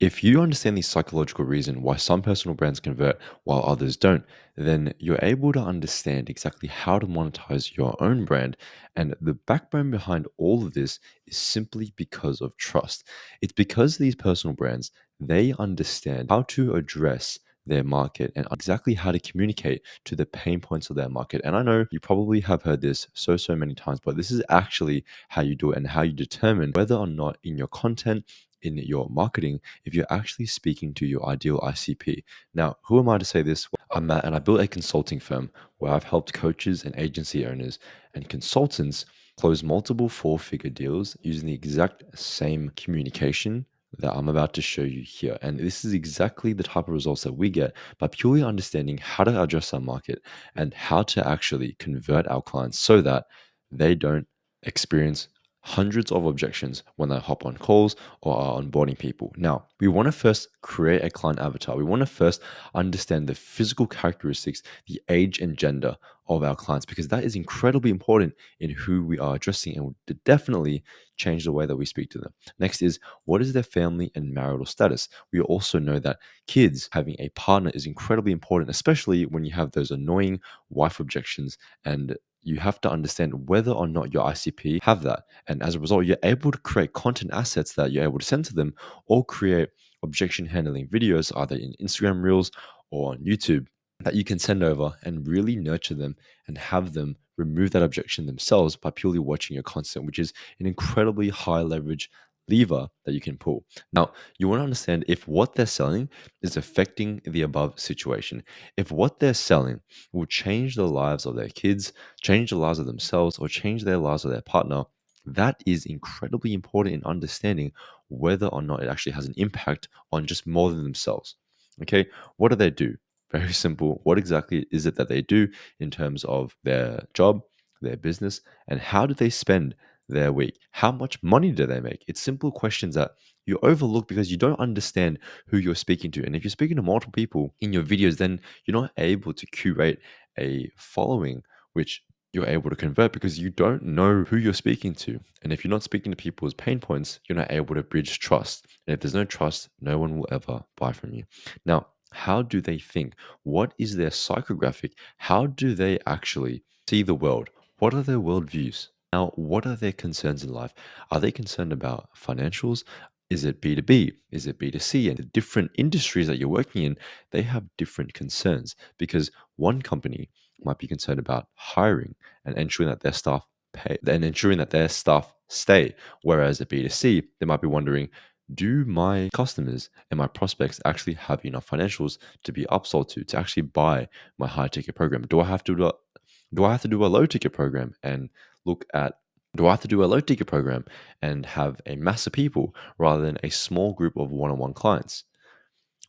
If you understand the psychological reason why some personal brands convert while others don't, then you're able to understand exactly how to monetize your own brand. And the backbone behind all of this is simply because of trust. It's because these personal brands, they understand how to address their market and exactly how to communicate to the pain points of their market. And I know you probably have heard this so many times, but this is actually how you do it and how you determine whether or not in your content, in your marketing, if you're actually speaking to your ideal ICP. Now, who am I to say this? I'm Matt, and I built a consulting firm where I've helped coaches and agency owners and consultants close multiple four-figure deals using the exact same communication that I'm about to show you here. And this is exactly the type of results that we get by purely understanding how to address our market and how to actually convert our clients so that they don't experience hundreds of objections when they hop on calls or are onboarding people. Now, we want to first create a client avatar. We want to first understand the physical characteristics, the age and gender of our clients, because that is incredibly important in who we are addressing and will definitely change the way that we speak to them. Next is, what is their family and marital status? We also know that kids having a partner is incredibly important, especially when you have those annoying wife objections, and you have to understand whether or not your ICP have that. And as a result, you're able to create content assets that you're able to send to them or create objection handling videos either in Instagram Reels or on YouTube that you can send over and really nurture them and have them remove that objection themselves by purely watching your content, which is an incredibly high leverage lever that you can pull. Now, you want to understand if what they're selling is affecting the above situation. If what they're selling will change the lives of their kids, change the lives of themselves, or change their lives of their partner, that is incredibly important in understanding whether or not it actually has an impact on just more than themselves. Okay, what do they do? Very simple. What exactly is it that they do in terms of their job, their business, and how do they spend their week? How much money do they make? It's simple questions that you overlook because you don't understand who you're speaking to. And if you're speaking to multiple people in your videos, then you're not able to curate a following which you're able to convert because you don't know who you're speaking to. And if you're not speaking to people's pain points, you're not able to bridge trust. And if there's no trust, no one will ever buy from you. Now, how do they think? What is their psychographic? How do they actually see the world? What are their worldviews? Now, what are their concerns in life? Are they concerned about financials? Is it B2B? Is it B2C? And the different industries that you're working in, they have different concerns because one company might be concerned about hiring and ensuring that their staff pay and ensuring that their staff stay. Whereas at B2C, they might be wondering, do my customers and my prospects actually have enough financials to be upsold to actually buy my high ticket program? Do I have to do a low ticket program and look at do I have to do a low ticket program and have a mass of people rather than a small group of one-on-one clients?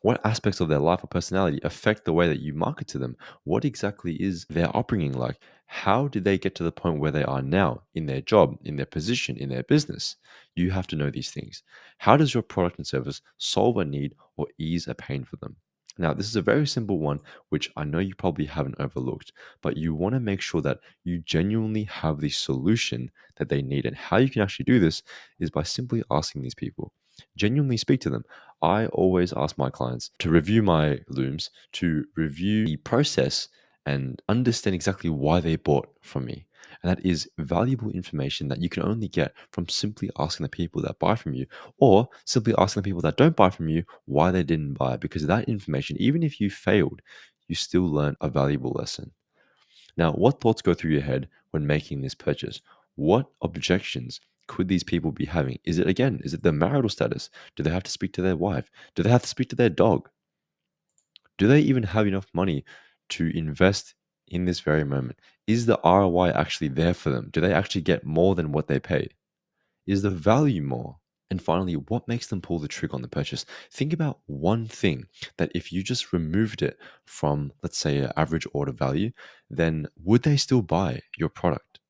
What aspects of their life or personality affect the way that you market to them? What exactly is their upbringing like? How did they get to the point where they are now in their job, in their position, in their business? You have to know these things. How does your product and service solve a need or ease a pain for them? Now, this is a very simple one, which I know you probably haven't overlooked, but you want to make sure that you genuinely have the solution that they need. And how you can actually do this is by simply asking these people. Genuinely speak to them. I always ask my clients to review my looms, to review the process and understand exactly why they bought from me. And that is valuable information that you can only get from simply asking the people that buy from you or simply asking the people that don't buy from you why they didn't buy. Because that information, even if you failed, you still learn a valuable lesson. Now, what thoughts go through your head when making this purchase? What objections could these people be having? Is it their marital status? Do they have to speak to their wife? Do they have to speak to their dog? Do they even have enough money to invest in this very moment? Is the ROI actually there for them? Do they actually get more than what they pay? Is the value more? And finally, what makes them pull the trigger on the purchase? Think about one thing that if you just removed it from, let's say, an average order value, then would they still buy your product?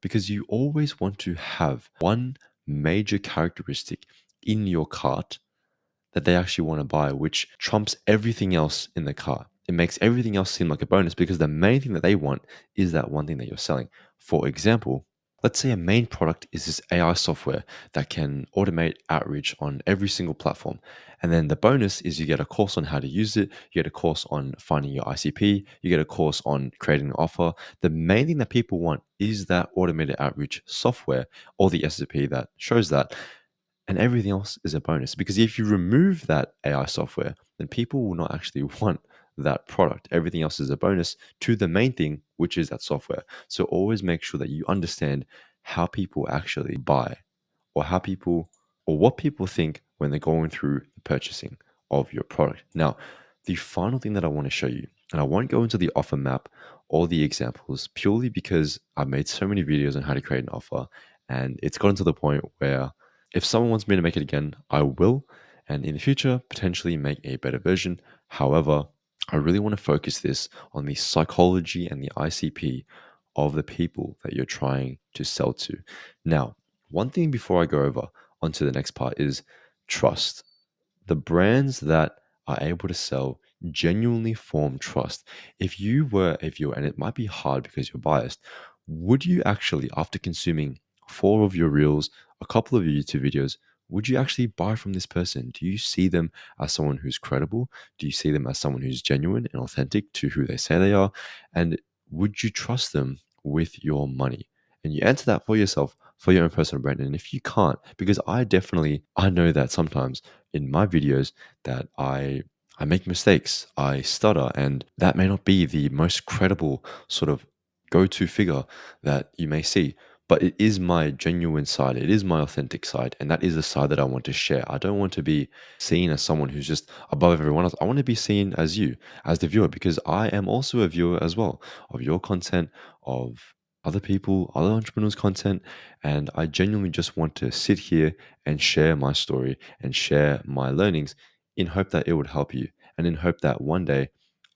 Because you always want to have one major characteristic in your cart that they actually want to buy, which trumps everything else in the cart. It makes everything else seem like a bonus because the main thing that they want is that one thing that you're selling. For example, Let's say a main product is this AI software that can automate outreach on every single platform. And then the bonus is you get a course on how to use it, you get a course on finding your ICP, you get a course on creating an offer. The main thing that people want is that automated outreach software or the SOP that shows that. And everything else is a bonus because if you remove that AI software, then people will not actually want that product. Everything else is a bonus to the main thing, which is that software. So always make sure that you understand how people actually buy or how people or what people think when they're going through the purchasing of your product. Now, the final thing that I want to show you, and I won't go into the offer map or the examples purely because I've made so many videos on how to create an offer and it's gotten to the point where if someone wants me to make it again, I will. And in the future, potentially make a better version. However, I really want to focus this on the psychology and the ICP of the people that you're trying to sell to. Now, one thing before I go over onto the next part is trust. The brands that are able to sell genuinely form trust. If you were a viewer, and it might be hard because you're biased, would you actually, after consuming four of your reels, a couple of your YouTube videos, would you actually buy from this person? Do you see them as someone who's credible? Do you see them as someone who's genuine and authentic to who they say they are? And would you trust them with your money? And you answer that for yourself, for your own personal brand. And if you can't, because I know that sometimes in my videos that I make mistakes, I stutter, and that may not be the most credible sort of go-to figure that you may see. But it is my genuine side. It is my authentic side. And that is the side that I want to share. I don't want to be seen as someone who's just above everyone else. I want to be seen as you, as the viewer, because I am also a viewer as well of your content, of other people, other entrepreneurs' content. And I genuinely just want to sit here and share my story and share my learnings in hope that it would help you and in hope that one day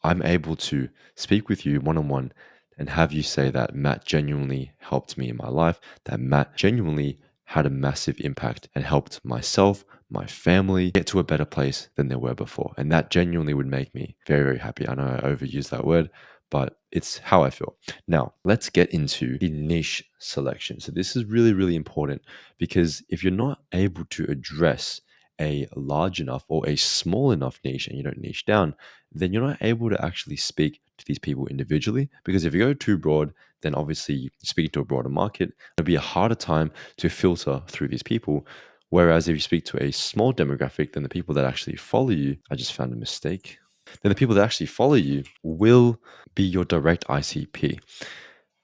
I'm able to speak with you one on one and have you say that Matt genuinely helped me in my life, that Matt genuinely had a massive impact and helped myself, my family get to a better place than they were before. And that genuinely would make me very, very happy. I know I overuse that word, but it's how I feel. Now, let's get into the niche selection. So, this is really, really important because if you're not able to address a large enough or a small enough niche and you don't niche down, then you're not able to actually speak to these people individually. Because if you go too broad, then obviously you're speaking to a broader market. It'll be a harder time to filter through these people. Whereas if you speak to a small demographic, then the people that actually follow you, I just found a mistake. Then the people that actually follow you will be your direct ICP.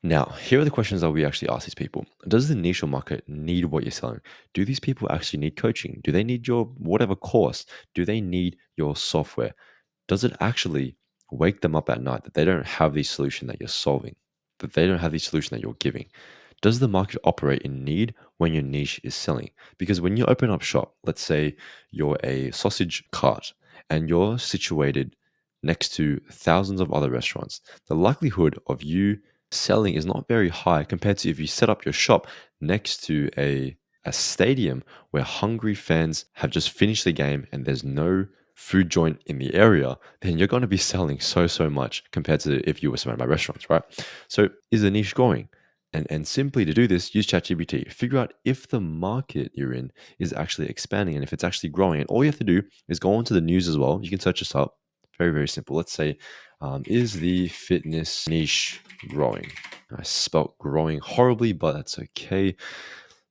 Now, here are the questions that we actually ask these people. Does the niche or market need what you're selling? Do these people actually need coaching? Do they need your whatever course? Do they need your software? Does it actually wake them up at night that they don't have the solution that you're solving, that they don't have the solution that you're giving? Does the market operate in need when your niche is selling? Because when you open up shop, let's say you're a sausage cart and you're situated next to thousands of other restaurants, the likelihood of you selling is not very high compared to if you set up your shop next to a stadium where hungry fans have just finished the game and there's no food joint in the area, then you're going to be selling so much compared to if you were surrounded by restaurants, right? So is the niche growing? And simply to do this, use ChatGPT. Figure out if the market you're in is actually expanding and if it's actually growing. And all you have to do is go onto the news as well. You can search this up. Very, very simple. Let's say, is the fitness niche growing? I spelt growing horribly, but that's okay.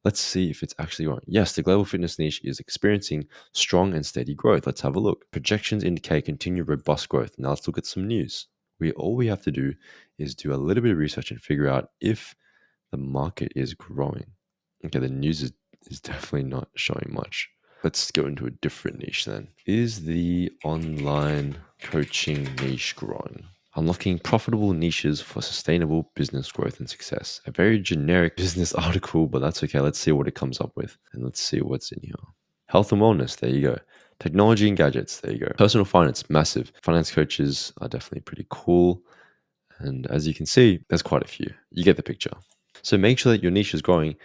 Let's see if it's actually growing. Yes, the global fitness niche is experiencing strong and steady growth. Let's have a look. Projections indicate continued robust growth. Now let's look at some news. All we have to do is do a little bit of research and figure out if the market is growing. Okay, the news is definitely not showing much. Let's go into a different niche then. Is the online coaching niche growing? Unlocking profitable niches for sustainable business growth and success. A very generic business article, but that's okay. Let's see what it comes up with. And let's see what's in here. Health and wellness, there you go. Technology and gadgets, there you go. Personal finance, massive. Finance coaches are definitely pretty cool. And as you can see, there's quite a few. You get the picture. So make sure that your niche is growing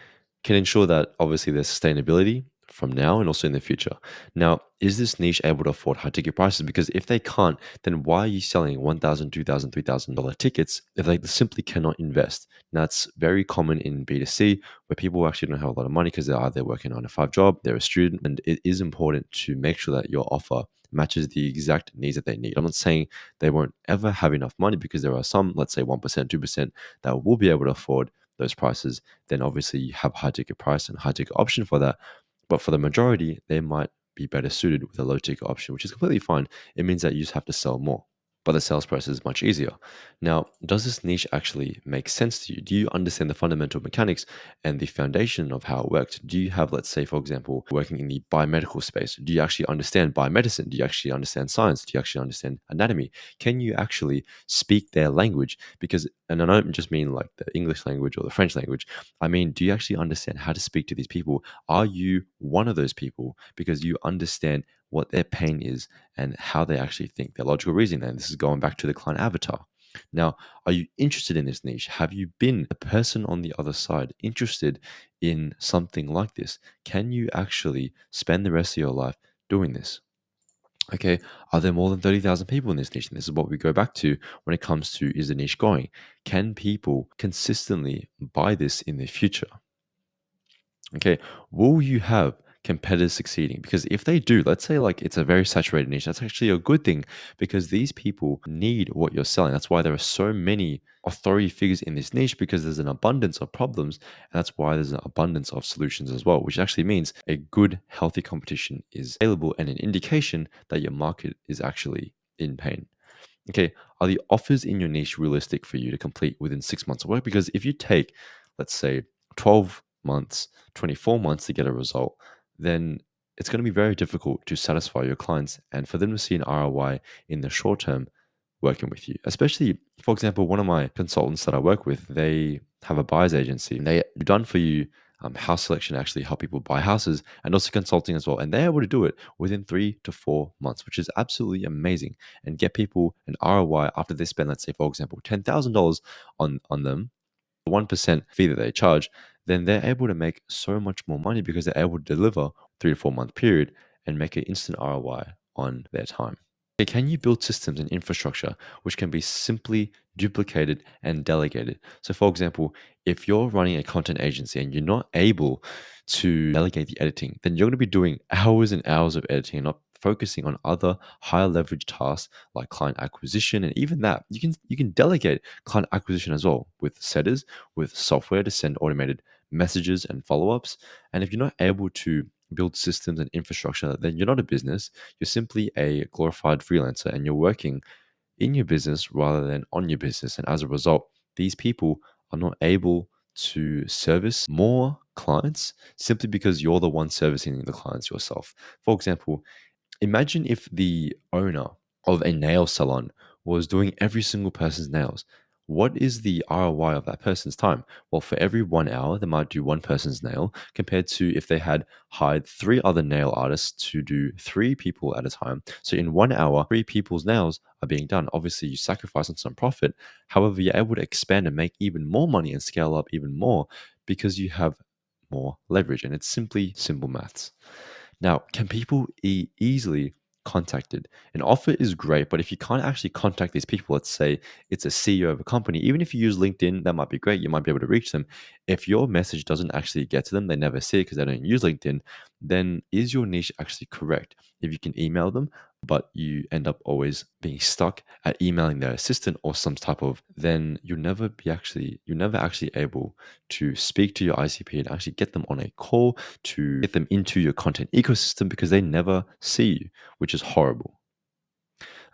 can ensure that obviously there's sustainability from now and also in the future. Now, is this niche able to afford high ticket prices? Because if they can't, then why are you selling $1,000, $2,000, $3,000 tickets if they simply cannot invest? Now, it's very common in B2C where people actually don't have a lot of money because they're either working on a 9 to 5 job, they're a student, and it is important to make sure that your offer matches the exact needs that they need. I'm not saying they won't ever have enough money because there are some, let's say 1%, 2% that will be able to afford those prices. Then obviously you have high ticket price and high ticket option for that. But for the majority, they might be better suited with a low ticket option, which is completely fine. It means that you just have to sell more, but the sales process is much easier. Now, does this niche actually make sense to you? Do you understand the fundamental mechanics and the foundation of how it works? Do you have, let's say, for example, working in the biomedical space? Do you actually understand biomedicine? Do you actually understand science? Do you actually understand anatomy? Can you actually speak their language? Because, and I don't just mean like the English language or the French language. I mean, do you actually understand how to speak to these people? Are you one of those people because you understand what their pain is and how they actually think, their logical reasoning? And this is going back to the client avatar. Now, are you interested in this niche? Have you been a person on the other side interested in something like this? Can you actually spend the rest of your life doing this? Okay, are there more than 30,000 people in this niche? And this is what we go back to when it comes to, is the niche going? Can people consistently buy this in the future? Okay, will you have competitors succeeding? Because if they do, let's say like it's a very saturated niche, that's actually a good thing because these people need what you're selling. That's why there are so many authority figures in this niche because there's an abundance of problems, and that's why there's an abundance of solutions as well, which actually means a good, healthy competition is available and an indication that your market is actually in pain. Okay, are the offers in your niche realistic for you to complete within 6 months of work? Because if you take, let's say, 12 months, 24 months to get a result, then it's going to be very difficult to satisfy your clients and for them to see an ROI in the short term working with you. Especially, for example, one of my consultants that I work with, they have a buyer's agency and they done for you house selection, actually help people buy houses and also consulting as well. And they're able to do it within 3 to 4 months, which is absolutely amazing, and get people an ROI after they spend, let's say, for example, $10,000 on them, the 1% fee that they charge, then they're able to make so much more money because they're able to deliver 3 to 4 month period and make an instant ROI on their time. Okay, can you build systems and infrastructure which can be simply duplicated and delegated? So, for example, if you're running a content agency and you're not able to delegate the editing, then you're going to be doing hours and hours of editing and not focusing on other higher leverage tasks like client acquisition. And even that, you can delegate client acquisition as well with setters, with software to send automated messages and follow-ups. And if you're not able to build systems and infrastructure, then you're not a business. You're simply a glorified freelancer and you're working in your business rather than on your business. And as a result, these people are not able to service more clients simply because you're the one servicing the clients yourself. For example, imagine if the owner of a nail salon was doing every single person's nails. What is the ROI of that person's time? Well, for every 1 hour, they might do one person's nail compared to if they had hired three other nail artists to do three people at a time. So in 1 hour, three people's nails are being done. Obviously, you sacrifice on some profit. However, you're able to expand and make even more money and scale up even more because you have more leverage. And it's simply simple maths. Now, can people easily contacted? An offer is great, but if you can't actually contact these people, let's say it's a CEO of a company, even if you use LinkedIn, that might be great. You might be able to reach them. If your message doesn't actually get to them, they never see it because they don't use LinkedIn, then is your niche actually correct? If you can email them, but you end up always being stuck at emailing their assistant or some type of, then you're never actually able to speak to your ICP and actually get them on a call to get them into your content ecosystem because they never see you, which is horrible.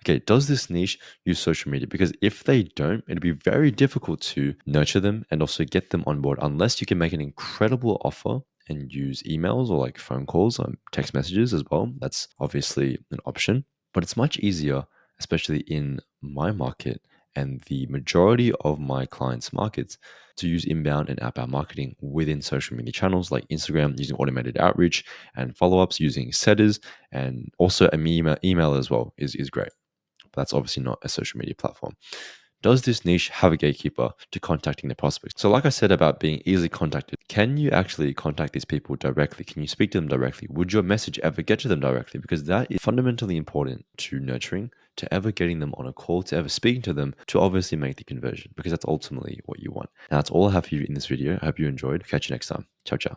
Okay, does this niche use social media? Because if they don't, it'd be very difficult to nurture them and also get them on board unless you can make an incredible offer and use emails or like phone calls or text messages as well. That's obviously an option, but it's much easier, especially in my market and the majority of my clients' markets, to use inbound and outbound marketing within social media channels like Instagram, using automated outreach and follow-ups, using setters, and also email as well is great. But that's obviously not a social media platform. Does this niche have a gatekeeper to contacting the prospects? So like I said about being easily contacted, can you actually contact these people directly? Can you speak to them directly? Would your message ever get to them directly? Because that is fundamentally important to nurturing, to ever getting them on a call, to ever speaking to them, to obviously make the conversion, because that's ultimately what you want. Now, that's all I have for you in this video. I hope you enjoyed. Catch you next time. Ciao, ciao.